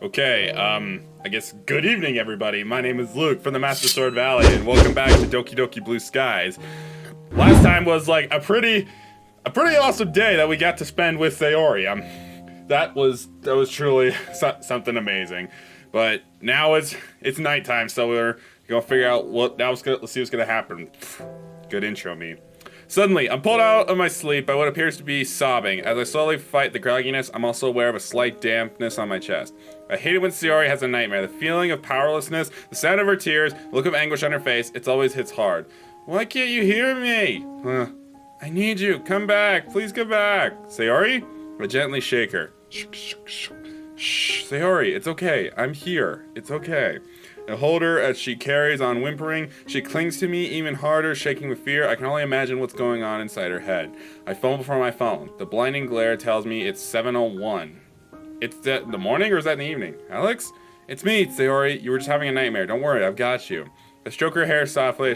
Okay, I guess good evening, everybody. My name is Luke from the Master Sword Valley, and welcome back to Doki Doki Blue Skies. Last time was like a pretty awesome day that we got to spend with Sayori. That was truly something amazing. But now it's nighttime, so we're gonna figure out let's see what's gonna happen. Good intro, me. Suddenly, I'm pulled out of my sleep by what appears to be sobbing. As I slowly fight the grogginess, I'm also aware of a slight dampness on my chest. I hate it when Sayori has a nightmare. The feeling of powerlessness, the sound of her tears, the look of anguish on her face, it always hits hard. Why can't you hear me? I need you. Come back. Please come back. Sayori? I gently shake her. Shh, Sayori, it's okay. I'm here. It's okay. I hold her as she carries on whimpering. She clings to me even harder, shaking with fear. I can only imagine what's going on inside her head. I fumble for my phone. The blinding glare tells me it's 7:01. It's the morning or is that in the evening? Alex? It's me, Sayori. You were just having a nightmare. Don't worry, I've got you. I stroke her hair softly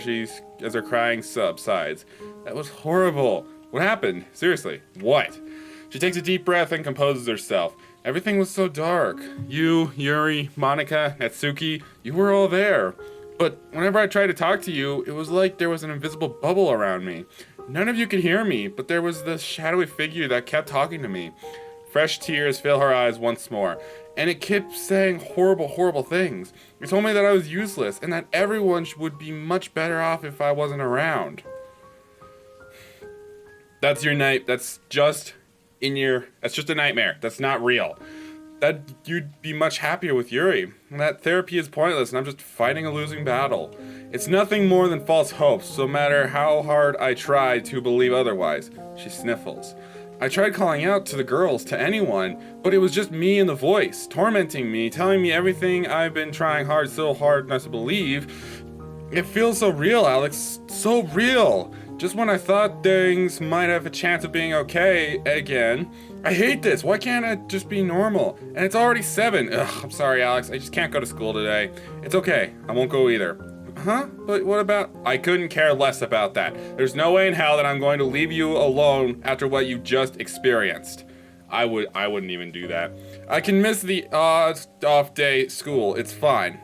as her crying subsides. That was horrible. What happened? Seriously, what? She takes a deep breath and composes herself. Everything was so dark. You, Yuri, Monica, Natsuki, you were all there. But whenever I tried to talk to you, it was like there was an invisible bubble around me. None of you could hear me, but there was this shadowy figure that kept talking to me. Fresh tears fill her eyes once more, and it kept saying horrible, horrible things. It told me that I was useless, and that everyone would be much better off if I wasn't around. That's your night. That's just a nightmare. That's not real. That you'd be much happier with Yuri. And that therapy is pointless and I'm just fighting a losing battle. It's nothing more than false hopes, no matter how hard I try to believe otherwise. She sniffles. I tried calling out to the girls, to anyone, but it was just me and the voice, tormenting me, telling me everything I've been trying so hard not to believe. It feels so real, Alex. So real. Just when I thought things might have a chance of being okay again. I hate this. Why can't it just be normal? And it's already 7. Ugh, I'm sorry, Alex. I just can't go to school today. It's okay. I won't go either. Huh? But what about... I couldn't care less about that. There's no way in hell that I'm going to leave you alone after what you just experienced. I wouldn't even do that. I can miss the off-day school. It's fine.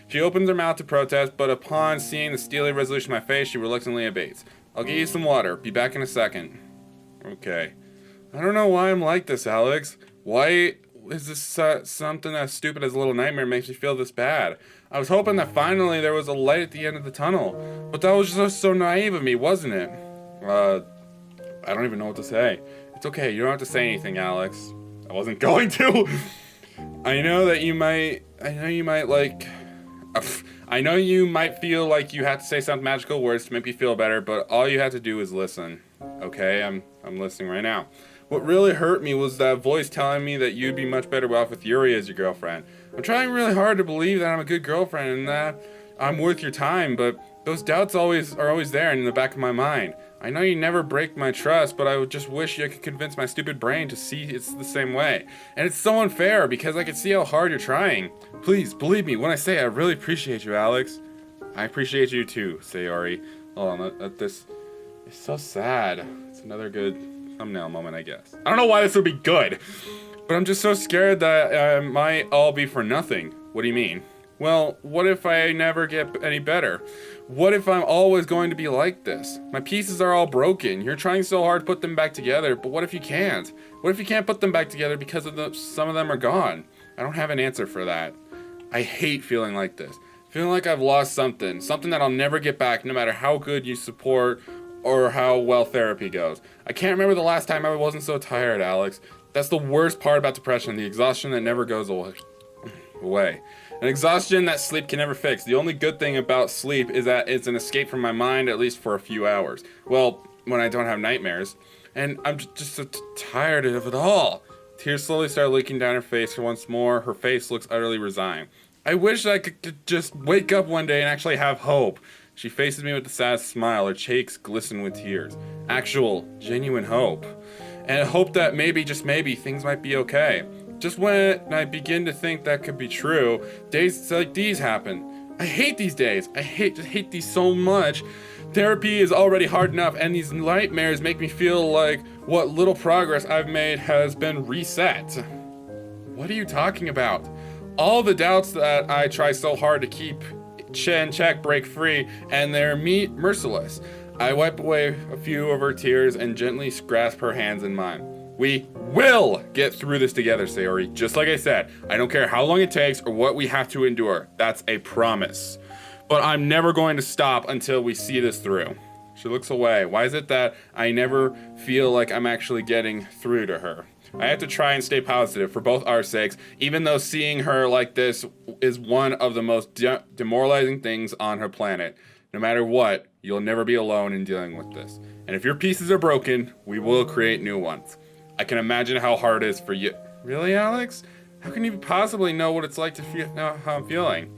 She opens her mouth to protest, but upon seeing the steely resolution in my face, she reluctantly abates. I'll get you some water. Be back in a second. Okay. I don't know why I'm like this, Alex. Why is this something as stupid as a little nightmare makes me feel this bad? I was hoping that finally there was a light at the end of the tunnel. But that was just so naive of me, wasn't it? I don't even know what to say. It's okay. You don't have to say anything, Alex. I wasn't going to. I know you might feel like you have to say some magical words to make me feel better, but all you have to do is listen. Okay, I'm listening right now. What really hurt me was that voice telling me that you'd be much better off with Yuri as your girlfriend. I'm trying really hard to believe that I'm a good girlfriend and that I'm worth your time, but those doubts are always there in the back of my mind. I know you never break my trust, but I would just wish I could convince my stupid brain to see it's the same way. And it's so unfair because I can see how hard you're trying. Please, believe me when I say I really appreciate you, Alex. I appreciate you too, Sayori. Hold on, this is so sad. It's another good thumbnail moment, I guess. I don't know why this would be good, but I'm just so scared that it might all be for nothing. What do you mean? Well, what if I never get any better? What if I'm always going to be like this? My pieces are all broken. You're trying so hard to put them back together, but what if you can't? What if you can't put them back together because some of them are gone? I don't have an answer for that. I hate feeling like this. Feeling like I've lost something that I'll never get back no matter how good you support or how well therapy goes. I can't remember the last time I wasn't so tired, Alex. That's the worst part about depression, the exhaustion that never goes away. An exhaustion that sleep can never fix. The only good thing about sleep is that it's an escape from my mind, at least for a few hours. Well, when I don't have nightmares. And I'm just so tired of it all. Tears slowly start leaking down her face once more. Her face looks utterly resigned. I wish I could just wake up one day and actually have hope. She faces me with a sad smile. Her cheeks glisten with tears. Actual, genuine hope. And hope that maybe, just maybe, things might be okay. Just when I begin to think that could be true, days like these happen. I hate these days. I hate these so much. Therapy is already hard enough, and these nightmares make me feel like what little progress I've made has been reset. What are you talking about? all the doubts that I try so hard to keep in check break free, and they're merciless. I wipe away a few of her tears and gently grasp her hands in mine. We will get through this together, Sayori. Just like I said, I don't care how long it takes or what we have to endure. That's a promise. But I'm never going to stop until we see this through. She looks away. Why is it that I never feel like I'm actually getting through to her? I have to try and stay positive for both our sakes, even though seeing her like this is one of the most demoralizing things on her planet. No matter what, you'll never be alone in dealing with this. And if your pieces are broken, we will create new ones. I can imagine how hard it is for you. Really, Alex? How can you possibly know what it's like to feel how I'm feeling?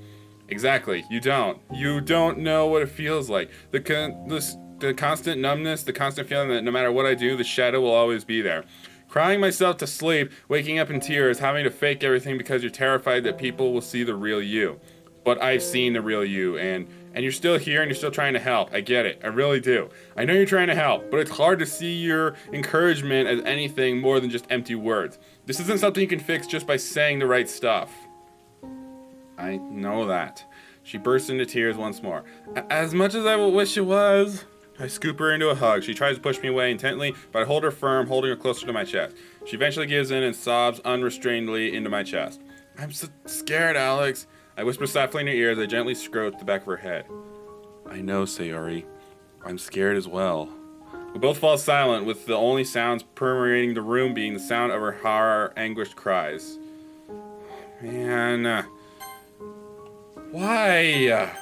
Exactly, you don't. You don't know what it feels like. The constant numbness, the constant feeling that no matter what I do, the shadow will always be there. Crying myself to sleep, waking up in tears, having to fake everything because you're terrified that people will see the real you. But I've seen the real you, and you're still here and you're still trying to help. I get it. I really do. I know you're trying to help, but it's hard to see your encouragement as anything more than just empty words. This isn't something you can fix just by saying the right stuff. I know that. She bursts into tears once more. As much as I wish it was. I scoop her into a hug. She tries to push me away intently, but I hold her firm, holding her closer to my chest. She eventually gives in and sobs unrestrainedly into my chest. I'm so scared, Alex. I whisper softly in her ear as I gently scratch the back of her head. I know, Sayori. I'm scared as well. We both fall silent, with the only sounds permeating the room being the sound of her horror, anguished cries. Man, why?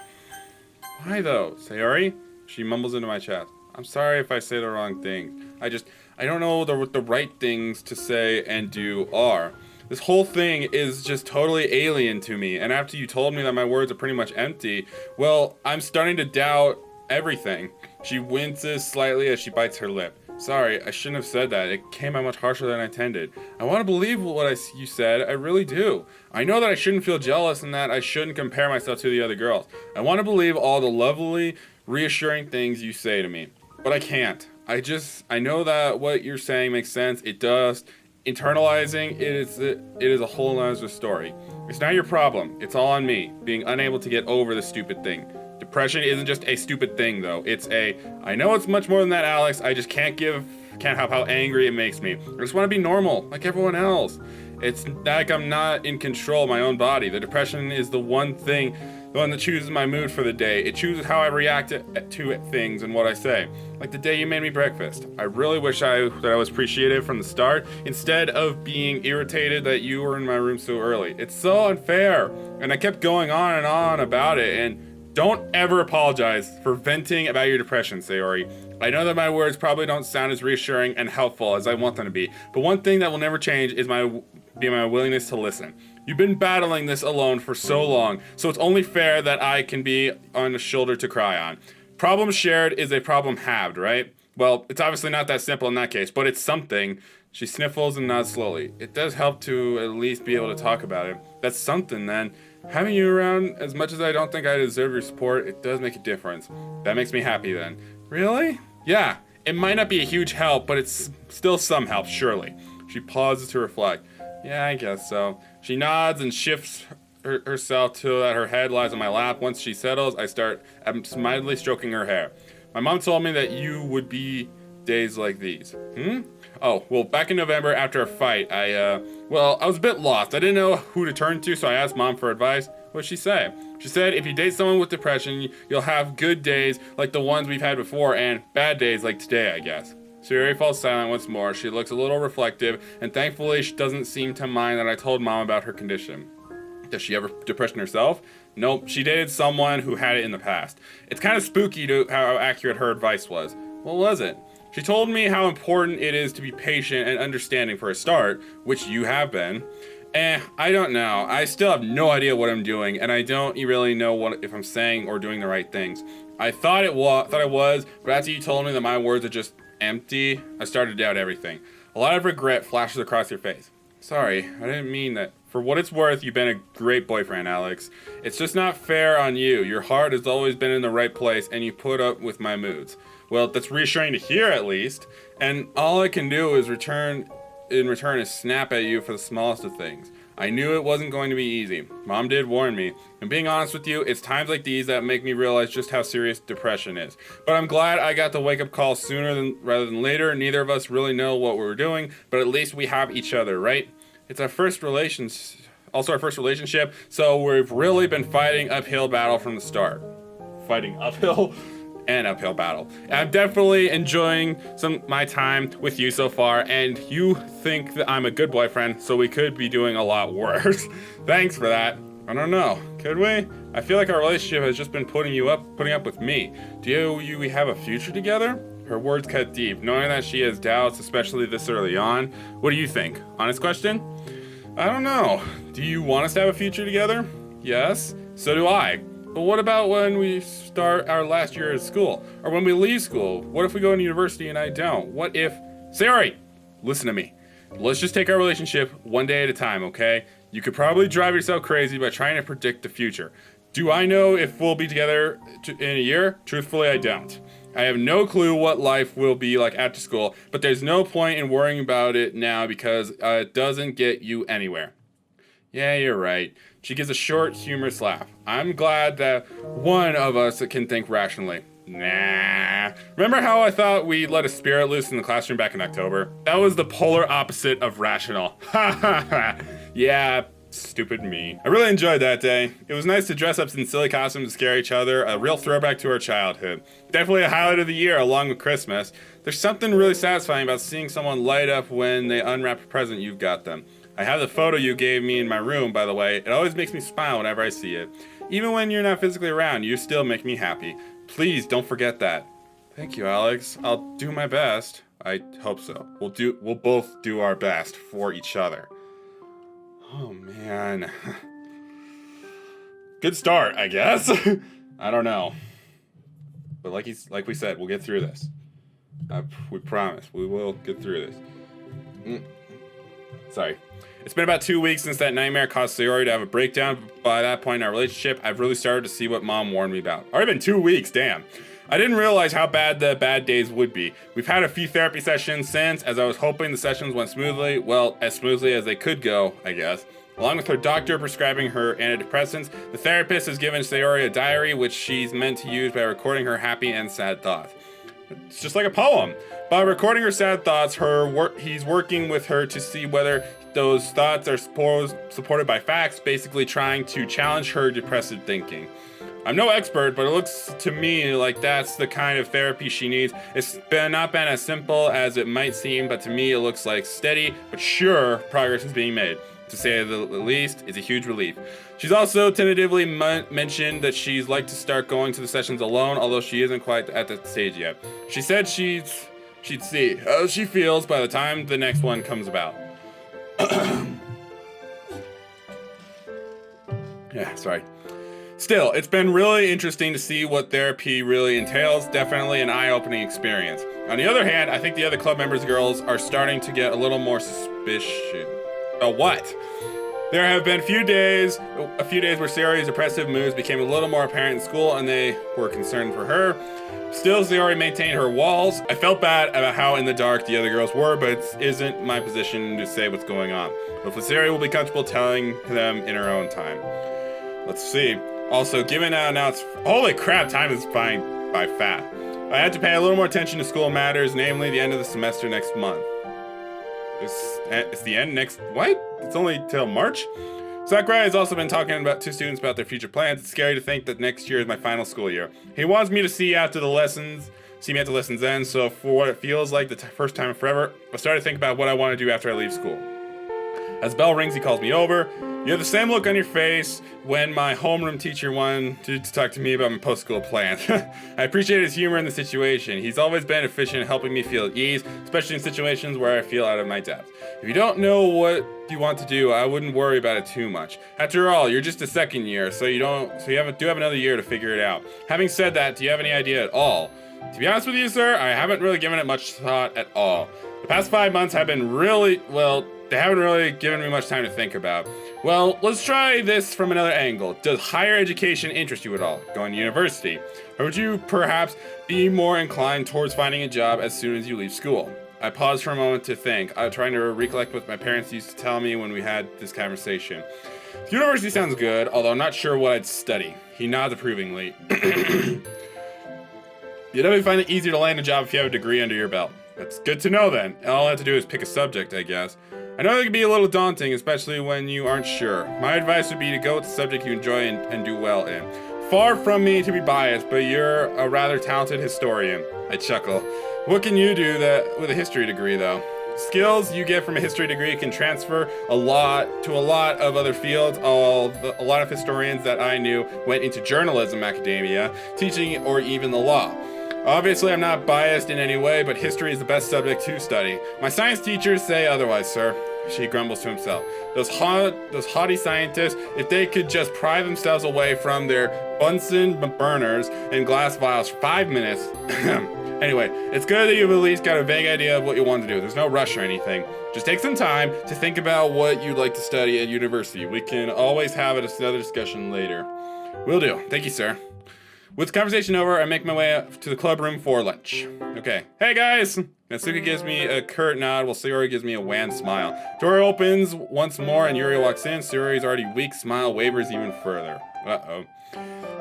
Why though, Sayori? She mumbles into my chest. I'm sorry if I say the wrong things. I don't know what the right things to say and do are. This whole thing is just totally alien to me, and after you told me that my words are pretty much empty, well, I'm starting to doubt everything. She winces slightly as she bites her lip. Sorry, I shouldn't have said that. It came out much harsher than I intended. I want to believe what you said. I really do. I know that I shouldn't feel jealous and that I shouldn't compare myself to the other girls. I want to believe all the lovely, reassuring things you say to me. But I can't. I know that what you're saying makes sense. It does. Internalizing it is a whole other story. It's not your problem. It's all on me, being unable to get over the stupid thing. Depression isn't just a stupid thing, though. I know it's much more than that, Alex. I just can't help how angry it makes me. I just want to be normal, like everyone else. It's like I'm not in control of my own body. The depression is the one that chooses my mood for the day. It chooses how I react to things and what I say. Like the day you made me breakfast. I really wish that I was appreciative from the start, instead of being irritated that you were in my room so early. It's so unfair. And I kept going on and on about it, and don't ever apologize for venting about your depression, Sayori. I know that my words probably don't sound as reassuring and helpful as I want them to be, but one thing that will never change is my willingness to listen. You've been battling this alone for so long, so it's only fair that I can be on a shoulder to cry on. Problem shared is a problem halved, right? Well, it's obviously not that simple in that case, but it's something. She sniffles and nods slowly. It does help to at least be able to talk about it. That's something then. Having you around, as much as I don't think I deserve your support, it does make a difference. That makes me happy then. Really? Yeah, it might not be a huge help, but it's still some help, surely. She pauses to reflect. Yeah, I guess so. She nods and shifts herself so that her head lies on my lap. Once she settles, I start smilingly stroking her hair. My mom told me that you would be days like these. Oh, well, back in November after a fight, I was a bit lost. I didn't know who to turn to, so I asked Mom for advice. What'd she say? She said, if you date someone with depression, you'll have good days like the ones we've had before and bad days like today, I guess. Sayori falls silent once more. She looks a little reflective, and thankfully she doesn't seem to mind that I told Mom about her condition. Does she have depression herself? Nope, she dated someone who had it in the past. It's kind of spooky to how accurate her advice was. What was it? She told me how important it is to be patient and understanding for a start, which you have been. I don't know. I still have no idea what I'm doing, and I don't really know if I'm saying or doing the right things. I thought I was, but after you told me that my words are just empty, I started to doubt everything. A lot of regret flashes across your face. Sorry, I didn't mean that. For what it's worth, you've been a great boyfriend, Alex. It's just not fair on you. Your heart has always been in the right place, and you put up with my moods. Well, that's reassuring to hear, at least. And all I can do is in return is snap at you for the smallest of things. I knew it wasn't going to be easy. Mom did warn me. And being honest with you, it's times like these that make me realize just how serious depression is. But I'm glad I got the wake-up call sooner rather than later. Neither of us really know what we're doing, but at least we have each other, right? It's our first relationship, so we've really been fighting uphill battle from the start. Fighting uphill? And uphill battle. I'm definitely enjoying my time with you so far, and you think that I'm a good boyfriend, so we could be doing a lot worse. Thanks for that. I don't know, could we? I feel like our relationship has just been putting up with me. Do we have a future together? Her words cut deep, knowing that she has doubts, especially this early on. What do you think? Honest question? I don't know. Do you want us to have a future together? Yes, so do I. But what about when we start our last year of school? Or when we leave school? What if we go to university and I don't? What if... Sayori, listen to me. Let's just take our relationship one day at a time, okay? You could probably drive yourself crazy by trying to predict the future. Do I know if we'll be together in a year? Truthfully, I don't. I have no clue what life will be like after school, but there's no point in worrying about it now because it doesn't get you anywhere. Yeah, you're right. She gives a short, humorous laugh. I'm glad that one of us can think rationally. Nah. Remember how I thought we let a spirit loose in the classroom back in October? That was the polar opposite of rational. Ha ha ha. Yeah, stupid me. I really enjoyed that day. It was nice to dress up in silly costumes to scare each other, a real throwback to our childhood. Definitely a highlight of the year along with Christmas. There's something really satisfying about seeing someone light up when they unwrap a present you've got them. I have the photo you gave me in my room, by the way. It always makes me smile whenever I see it. Even when you're not physically around, you still make me happy. Please don't forget that. Thank you, Alex. I'll do my best. I hope so. We'll both do our best for each other. Oh man. Good start, I guess. I don't know. But like we said, we'll get through this. We promise. We will get through this. Sorry. It's been about 2 weeks since that nightmare caused Sayori to have a breakdown. By that point in our relationship, I've really started to see what Mom warned me about. Already been 2 weeks, damn. I didn't realize how bad the bad days would be. We've had a few therapy sessions since, as I was hoping the sessions went smoothly. Well, as smoothly as they could go, I guess. Along with her doctor prescribing her antidepressants, the therapist has given Sayori a diary which she's meant to use by recording her happy and sad thoughts. It's just like a poem. By recording her sad thoughts, he's working with her to see whether those thoughts are supported by facts, basically trying to challenge her depressive thinking. I'm no expert, but it looks to me like that's the kind of therapy she needs. It's not been as simple as it might seem, but to me it looks like steady, but sure progress is being made. To say the least, it's a huge relief. She's also tentatively mentioned that she'd like to start going to the sessions alone, although she isn't quite at that stage yet. She said she'd see how she feels by the time the next one comes about. Yeah, sorry. Still, it's been really interesting to see what therapy really entails. Definitely an eye-opening experience. On the other hand, I think the other club members' girls are starting to get a little more suspicious. What? There have been a few days where Sayori's depressive moods became a little more apparent in school, and they were concerned for her. Still, Sayori maintained her walls. I felt bad about how in the dark the other girls were, but it isn't my position to say what's going on. Hopefully Sayori will be comfortable telling them in her own time. Let's see. Also, given now it's... Holy crap, time is flying by fast. I had to pay a little more attention to school matters, namely the end of the semester next month. It's the end next... What? It's only till March? Sakurai has also been talking to students about their future plans. It's scary to think that next year is my final school year. He wants me to see me after lessons end, so for what it feels like the first time in forever, I started to think about what I want to do after I leave school. As bell rings, he calls me over. You have the same look on your face when my homeroom teacher wanted to talk to me about my post-school plans. I appreciate his humor in the situation. He's always been efficient in helping me feel at ease, especially in situations where I feel out of my depth. If you don't know what you want to do, I wouldn't worry about it too much. After all, you're just a second year, so you have another year to figure it out. Having said that, do you have any idea at all? To be honest with you, sir, I haven't really given it much thought at all. The past 5 months have been they haven't really given me much time to think about. Well, let's try this from another angle. Does higher education interest you at all? Going to university? Or would you perhaps be more inclined towards finding a job as soon as you leave school? I paused for a moment to think, trying to recollect what my parents used to tell me when we had this conversation. University sounds good, although I'm not sure what I'd study. He nods approvingly. You'd definitely find it easier to land a job if you have a degree under your belt. That's good to know then. All I have to do is pick a subject, I guess. I know it can be a little daunting, especially when you aren't sure. My advice would be to go with the subject you enjoy and do well in. Far from me to be biased, but you're a rather talented historian. I chuckle. What can you do with a history degree, though? Skills you get from a history degree can transfer a lot of other fields. A lot of historians that I knew went into journalism, academia, teaching, or even the law. Obviously, I'm not biased in any way, but history is the best subject to study. My science teachers say otherwise, sir. She grumbles to himself. Those haughty scientists, if they could just pry themselves away from their Bunsen burners and glass vials for 5 minutes. Anyway, it's good that you've at least got a vague idea of what you want to do. There's no rush or anything. Just take some time to think about what you'd like to study at university. We can always have another discussion later. Will do. Thank you, sir. With the conversation over, I make my way up to the club room for lunch. Okay. Hey, guys! Natsuki gives me a curt nod while Sayori gives me a wan smile. Door opens once more and Yuri walks in. Sayori's already weak smile wavers even further. Uh-oh.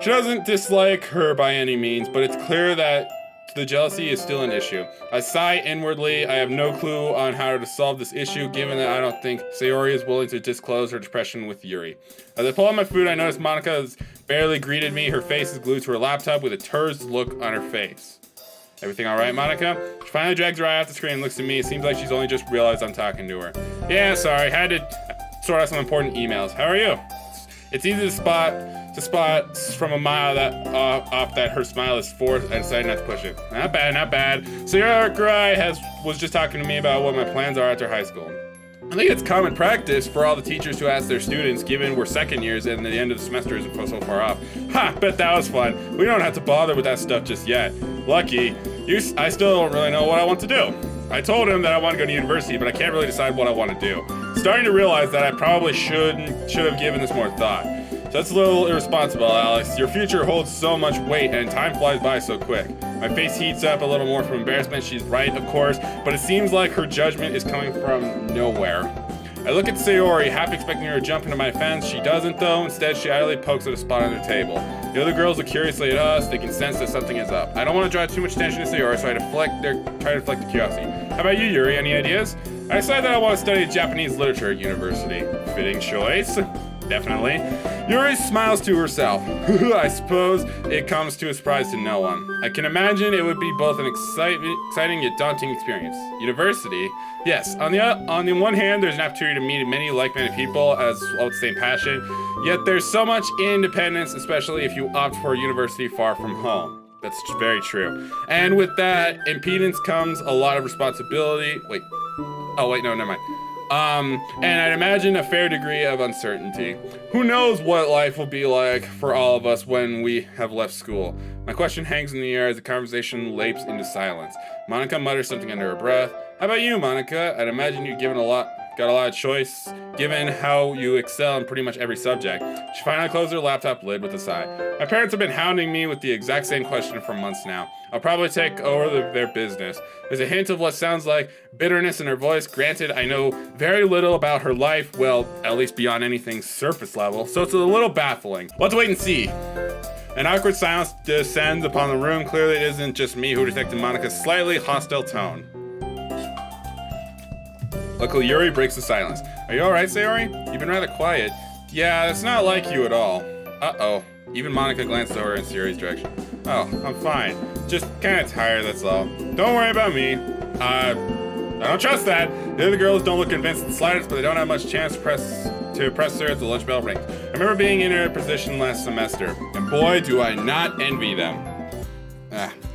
She doesn't dislike her by any means, but it's clear that the jealousy is still an issue. I sigh inwardly. I have no clue on how to solve this issue, given that I don't think Sayori is willing to disclose her depression with Yuri. As I pull out my food, I notice Monica has barely greeted me. Her face is glued to her laptop with a terse look on her face. Everything all right, Monica? She finally drags her eye off the screen and looks at me. It seems like she's only just realized I'm talking to her. Yeah, sorry. Had to sort out some important emails. How are you? It's easy to spot from a mile off that her smile is forced. I decided not to push it. Not bad, not bad. So your guy was just talking to me about what my plans are after high school. I think it's common practice for all the teachers to ask their students, given we're second years and the end of the semester isn't so far off. Ha, bet that was fun. We don't have to bother with that stuff just yet. Lucky, I still don't really know what I want to do. I told him that I want to go to university, but I can't really decide what I want to do. Starting to realize that I probably should have given this more thought. So that's a little irresponsible, Alex. Your future holds so much weight and time flies by so quick. My face heats up a little more from embarrassment. She's right, of course, but it seems like her judgment is coming from nowhere. I look at Sayori, half expecting her to jump into my defense. She doesn't, though. Instead, she idly pokes at a spot on the table. The other girls look curiously at us. They can sense that something is up. I don't want to draw too much attention to Sayori, so I try to deflect the curiosity. How about you, Yuri? Any ideas? I decided that I want to study Japanese literature at university. Fitting choice. Definitely. Yuri smiles to herself. I suppose it comes to a surprise to no one. I can imagine it would be both an exciting yet daunting experience. University? Yes. On the one hand, there's an opportunity to meet many like-minded people as well with the same passion. Yet there's so much independence, especially if you opt for a university far from home. That's very true. And with that impedance comes a lot of responsibility. No, never mind. And I'd imagine a fair degree of uncertainty. Who knows what life will be like for all of us when we have left school? My question hangs in the air as the conversation lapses into silence. Monica mutters something under her breath. How about you, Monica? I'd imagine you've got a lot of choice, given how you excel in pretty much every subject. She finally closed her laptop lid with a sigh. My parents have been hounding me with the exact same question for months now. I'll probably take over their business. There's a hint of what sounds like bitterness in her voice. Granted, I know very little about her life, well, at least beyond anything surface level, so it's a little baffling. Let's wait and see. An awkward silence descends upon the room. Clearly, it isn't just me who detected Monica's slightly hostile tone. Luckily, Yuri breaks the silence. Are you alright, Sayori? You've been rather quiet. Yeah, that's not like you at all. Uh-oh. Even Monica glanced over in Sayori's direction. Oh, I'm fine. Just kinda tired, that's all. Don't worry about me. I don't trust that. The other girls don't look convinced in the slightest, but they don't have much chance to press her as the lunch bell rings. I remember being in her position last semester, and boy, do I not envy them.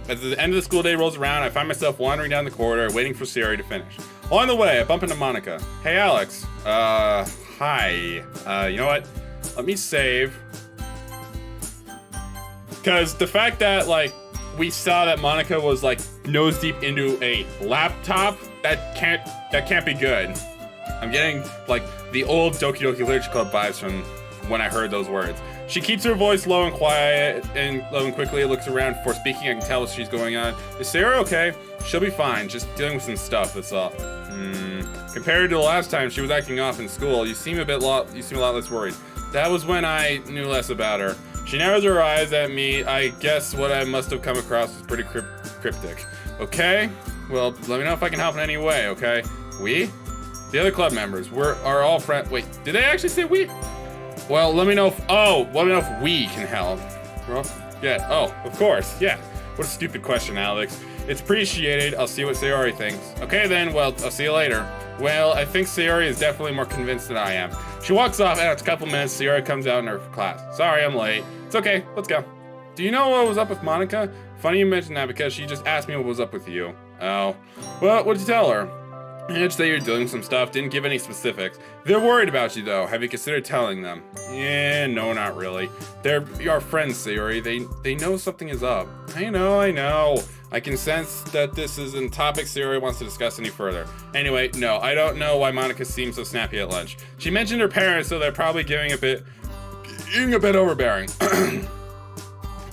As the end of the school day rolls around, I find myself wandering down the corridor, waiting for Sayori to finish. Along the way, I bump into Monica. Hey, Alex. Hi. You know what? Let me save. Because the fact that, we saw that Monica was, nose deep into a laptop, that can't be good. I'm getting, the old Doki Doki Literature Club vibes from when I heard those words. She keeps her voice low and quiet, and low and quickly looks around before speaking. I can tell what she's going on. Is Sayori okay? She'll be fine, just dealing with some stuff, that's all. Compared to the last time she was acting off in school, you seem a lot less worried. That was when I knew less about her. She narrows her eyes at me. I guess what I must have come across was pretty cryptic. Okay? Well, let me know if I can help in any way, okay? We? The other club members, are all friends. Wait, did they actually say we? Well, let me know if we can help. Well, yeah, oh, of course, yeah. What a stupid question, Alex. It's appreciated. I'll see what Sayori thinks. Okay then, well, I'll see you later. Well, I think Sayori is definitely more convinced than I am. She walks off, and after a couple minutes, Sayori comes out in her class. Sorry, I'm late. It's okay, let's go. Do you know what was up with Monica? Funny you mentioned that because she just asked me what was up with you. Oh, well, what'd you tell her? I just say you're doing some stuff, didn't give any specifics. They're worried about you though. Have you considered telling them? Yeah, no, not really. They're our friends, Sayori. They know something is up. I know. I can sense that this isn't a topic Sayori wants to discuss any further. Anyway, no, I don't know why Monica seems so snappy at lunch. She mentioned her parents, so they're probably being a bit overbearing.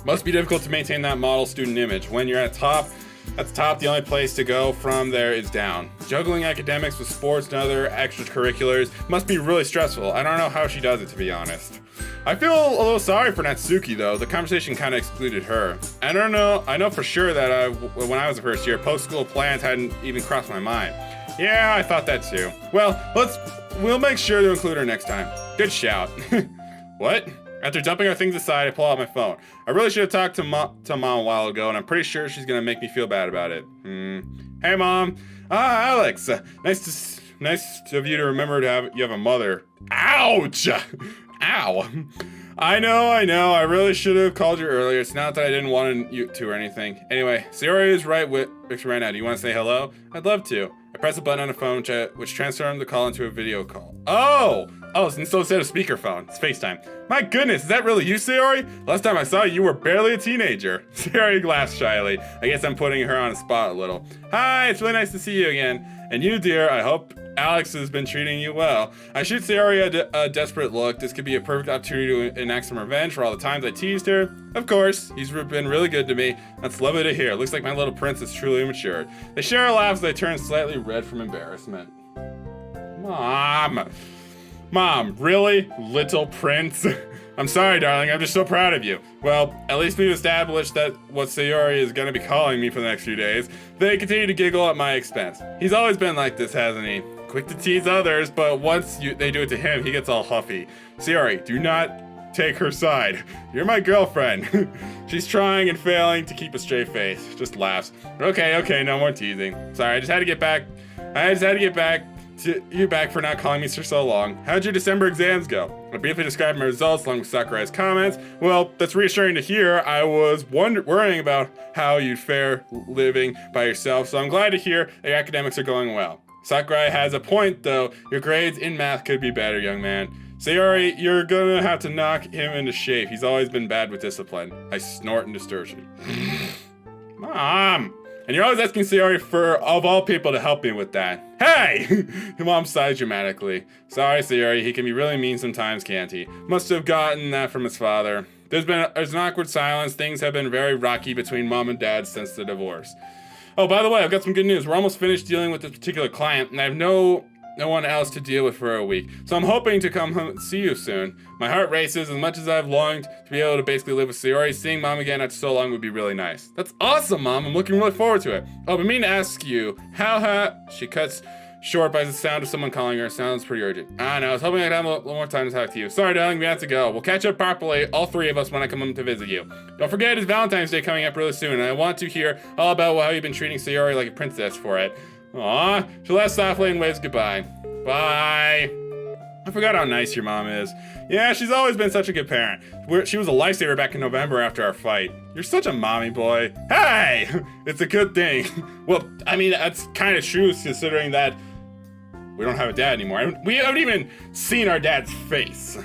Must be difficult to maintain that model student image. When you're at the top, the only place to go from there is down. Juggling academics with sports and other extracurriculars must be really stressful. I don't know how she does it, to be honest. I feel a little sorry for Natsuki, though. The conversation kind of excluded her. I don't know. I know for sure that when I was a first year, post-school plans hadn't even crossed my mind. Yeah, I thought that too. Well, we'll make sure to include her next time. Good shout. What? After dumping our things aside, I pull out my phone. I really should have talked to Mom a while ago, and I'm pretty sure she's gonna make me feel bad about it. Hey, Mom. Alex. Nice of you to remember to have a mother. Ouch! Ow. I know. I really should have called you earlier. It's not that I didn't want you to or anything. Anyway, Sayori is right now. Do you want to say hello? I'd love to. I press a button on the phone, which transformed the call into a video call. Oh, so instead of speakerphone, it's FaceTime. My goodness, is that really you, Sayori? Last time I saw you were barely a teenager. Sayori laughs shyly. I guess I'm putting her on the spot a little. Hi, it's really nice to see you again. And you, dear, I hope Alex has been treating you well. I shoot Sayori a desperate look. This could be a perfect opportunity to enact some revenge for all the times I teased her. Of course, he's been really good to me. That's lovely to hear. Looks like my little prince is truly matured. They share a laugh as they turn slightly red from embarrassment. Mom, really? Little prince? I'm sorry, darling. I'm just so proud of you. Well, at least we've established that what Sayori is going to be calling me for the next few days. They continue to giggle at my expense. He's always been like this, hasn't he? Quick to tease others, but once they do it to him, he gets all huffy. Sayori, do not take her side. You're my girlfriend. She's trying and failing to keep a straight face. Just laughs. Okay, no more teasing. Sorry, I just had to get back to you for not calling me for so long. How'd your December exams go? I briefly described my results along with Sakurai's comments. Well, that's reassuring to hear. I was worrying about how you'd fare living by yourself, so I'm glad to hear that your academics are going well. Sakurai has a point, though. Your grades in math could be better, young man. Sayori, you're gonna have to knock him into shape. He's always been bad with discipline. I snort in distortion. Mom! And you're always asking Sayori of all people, to help me with that. Hey! Your mom sighs dramatically. Sorry, Sayori, he can be really mean sometimes, can't he? Must have gotten that from his father. There's an awkward silence. Things have been very rocky between Mom and Dad since the divorce. Oh, by the way, I've got some good news. We're almost finished dealing with this particular client, and I have no one else to deal with for a week. So I'm hoping to come home and see you soon. My heart races. As much as I've longed to be able to basically live with Sayori, seeing Mom again after so long would be really nice. That's awesome, Mom. I'm looking really forward to it. Oh, but I mean to ask you, she cuts short by the sound of someone calling her. Sounds pretty urgent. I know. I was hoping I'd have a little more time to talk to you. Sorry, darling. We have to go. We'll catch up properly, all three of us, when I come home to visit you. Don't forget, it's Valentine's Day coming up really soon, and I want to hear all about how you've been treating Sayori like a princess for it. Aw. She laughs softly and waves goodbye. Bye. I forgot how nice your mom is. Yeah, she's always been such a good parent. She was a lifesaver back in November after our fight. You're such a mommy boy. Hey! It's a good thing. Well, I mean, that's kind of true considering that we don't have a dad anymore. We haven't even seen our dad's face.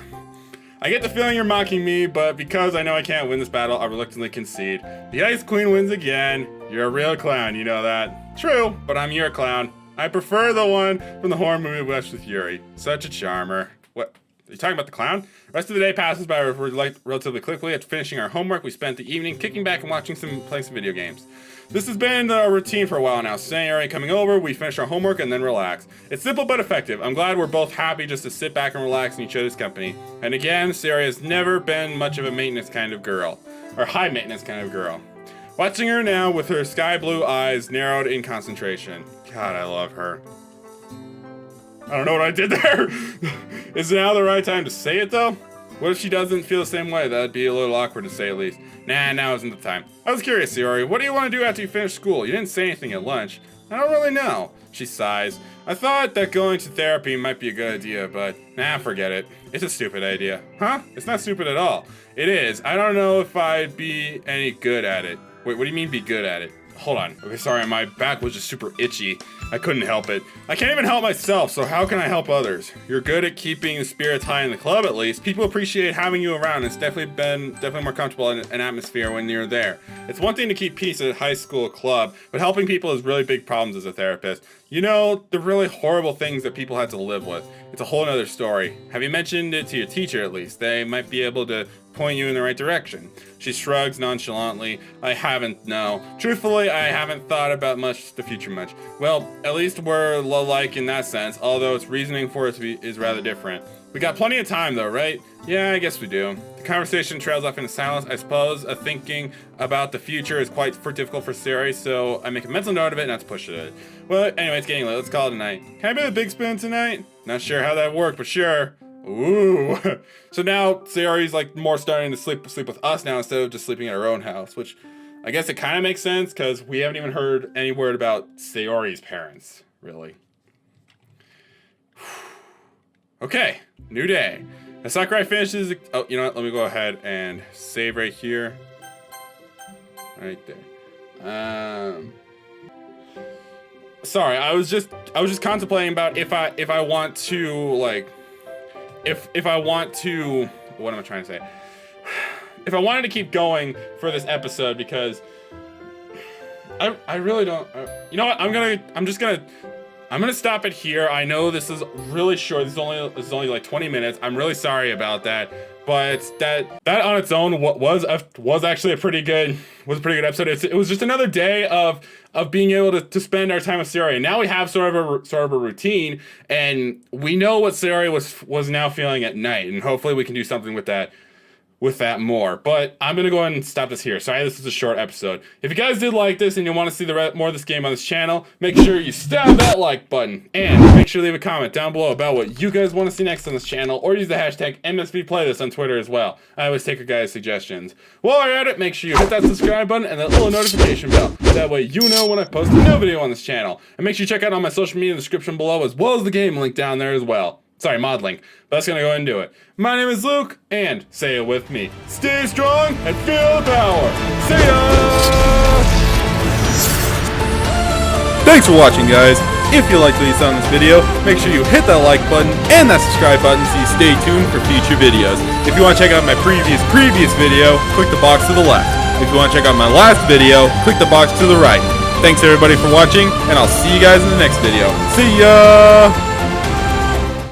I get the feeling you're mocking me, but because I know I can't win this battle, I reluctantly concede. The Ice Queen wins again. You're a real clown, you know that. True, but I'm your clown. I prefer the one from the horror movie West with Yuri. Such a charmer. What? Are you talking about the clown? The rest of the day passes by relatively quickly. After finishing our homework, we spent the evening kicking back and playing some video games. This has been our routine for a while now. Sayori coming over, we finish our homework and then relax. It's simple but effective. I'm glad we're both happy just to sit back and relax in each other's company. And again, Sayori has never been much of a maintenance kind of girl. Or high maintenance kind of girl. Watching her now with her sky blue eyes narrowed in concentration. God, I love her. I don't know what I did there. Is now the right time to say it though? What if she doesn't feel the same way? That'd be a little awkward to say at least. Nah, now isn't the time. I was curious, Sayori. What do you want to do after you finish school? You didn't say anything at lunch. I don't really know. She sighs. I thought that going to therapy might be a good idea, but nah, forget it. It's a stupid idea. Huh? It's not stupid at all. It is. I don't know if I'd be any good at it. Wait, what do you mean be good at it? Hold on. Okay, sorry, my back was just super itchy. I couldn't help it. I can't even help myself, so how can I help others? You're good at keeping the spirits high in the club, at least. People appreciate having you around. It's definitely more comfortable in an atmosphere when you're there. It's one thing to keep peace at a high school club, but helping people is really big problems as a therapist. You know, the really horrible things that people had to live with. It's a whole other story. Have you mentioned it to your teacher, at least? They might be able to point you in the right direction. She shrugs nonchalantly. I haven't, no. Truthfully, I haven't thought about the future much. Well, at least we're alike in that sense, although its reasoning for it is rather different. We got plenty of time though, right? Yeah, I guess we do. The conversation trails off into silence. I suppose thinking about the future is quite difficult for Sayori, so I make a mental note of it and that's push it. Well, anyway, it's getting late. Let's call it a night. Can I be the big spoon tonight? Not sure how that worked, but sure. Ooh. So now Sayori's like more starting to sleep with us now instead of just sleeping at her own house, which I guess it kind of makes sense because we haven't even heard any word about Sayori's parents, really. Okay, new day. As Sakurai finishes, oh, you know what? Let me go ahead and save right here. Right there. Sorry, I was just contemplating about if I want to like. If I want to, what am I trying to say? If I wanted to keep going for this episode, because I really don't. You know what? I'm just gonna stop it here. I know this is really short. This is only like 20 minutes. I'm really sorry about that. But that on its own was actually a pretty good episode. It was just another day of being able to spend our time with Sayori. And now we have sort of a routine, and we know what Sayori was now feeling at night, and hopefully we can do something with that more. But I'm gonna go ahead and stop this here. Sorry, this is a short episode. If you guys did like this and you want to see more of this game on this channel, make sure you stab that like button and make sure to leave a comment down below about what you guys want to see next on this channel, or use the hashtag MSVPlaylist on Twitter as well. I always take your guys' suggestions. While you're at it, make sure you hit that subscribe button and that little notification bell. That way you know when I post a new video on this channel. And make sure you check out all my social media in the description below, as well as the game link down there as well. Sorry, mod link. But that's gonna go ahead and do it. My name is Luke, and say it with me. Stay strong and feel the power. See ya! Thanks for watching, guys. If you liked what you saw in this video, make sure you hit that like button and that subscribe button so you stay tuned for future videos. If you want to check out my previous video, click the box to the left. If you want to check out my last video, click the box to the right. Thanks everybody for watching, and I'll see you guys in the next video. See ya!